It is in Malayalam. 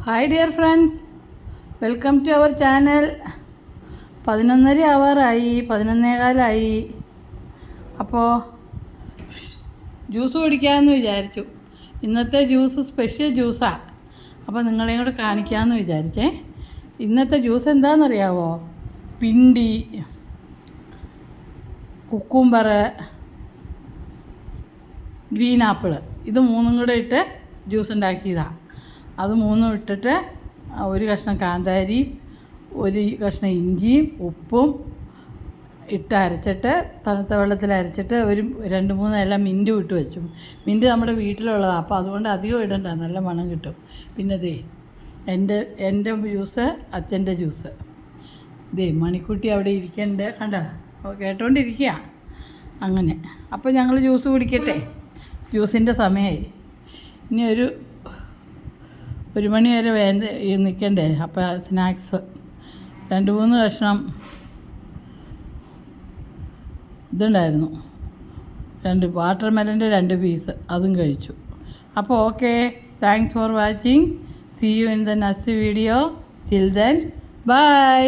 Hi dear friends, welcome to our channel. 11:30 ആവാറായി, 11:15. അപ്പോൾ ജ്യൂസ് കുടിക്കാമെന്ന് വിചാരിച്ചു. ഇന്നത്തെ ജ്യൂസ് സ്പെഷ്യൽ ജ്യൂസാണ്. അപ്പോൾ നിങ്ങളെയും കൂടെ കാണിക്കാമെന്ന് വിചാരിച്ചേ. ഇന്നത്തെ ജ്യൂസ് എന്താണെന്നറിയാവോ? പിണ്ടി, കുക്കുംബർ, ഗ്രീൻ ആപ്പിൾ, ഇത് മൂന്നും കൂടെ ഇട്ട് ജ്യൂസ് ഉണ്ടാക്കിയതാണ്. അത് മൂന്നും ഇട്ടിട്ട് ഒരു കഷ്ണം കാന്താരി, ഒരു കഷ്ണം ഇഞ്ചിയും ഉപ്പും ഇട്ട് അരച്ചിട്ട് തണുത്ത വെള്ളത്തിൽ അരച്ചിട്ട് ഒരു 2-3 ഇല മിൻറ്റും ഇട്ട് വെച്ചു. മിൻറ്റ് നമ്മുടെ വീട്ടിലുള്ളതാണ്, അപ്പോൾ അതുകൊണ്ട് അധികം ഇടണ്ട, നല്ല മണം കിട്ടും. പിന്നെ ദേ എൻ്റെ ജ്യൂസ്, അച്ഛൻ്റെ ജ്യൂസ്. ദേ മണിക്കുട്ടി അവിടെ ഇരിക്കണ്ട്, കണ്ട കേട്ടോണ്ടിരിക്കുക. അങ്ങനെ അപ്പോൾ ഞങ്ങൾ ജ്യൂസ് കുടിക്കട്ടെ. ജ്യൂസിൻ്റെ സമയമായി. ഇനി ഒരു മണി വരെ നിൽക്കണ്ടേ. അപ്പോൾ സ്നാക്സ് 2-3 കഷ്ണം ഇതുണ്ടായിരുന്നു, 2 വാട്ടർമെലൻ്റെ 2 പീസ്, അതും കഴിച്ചു. അപ്പോൾ okay, thanks for watching. See you in the next video. Till then, by.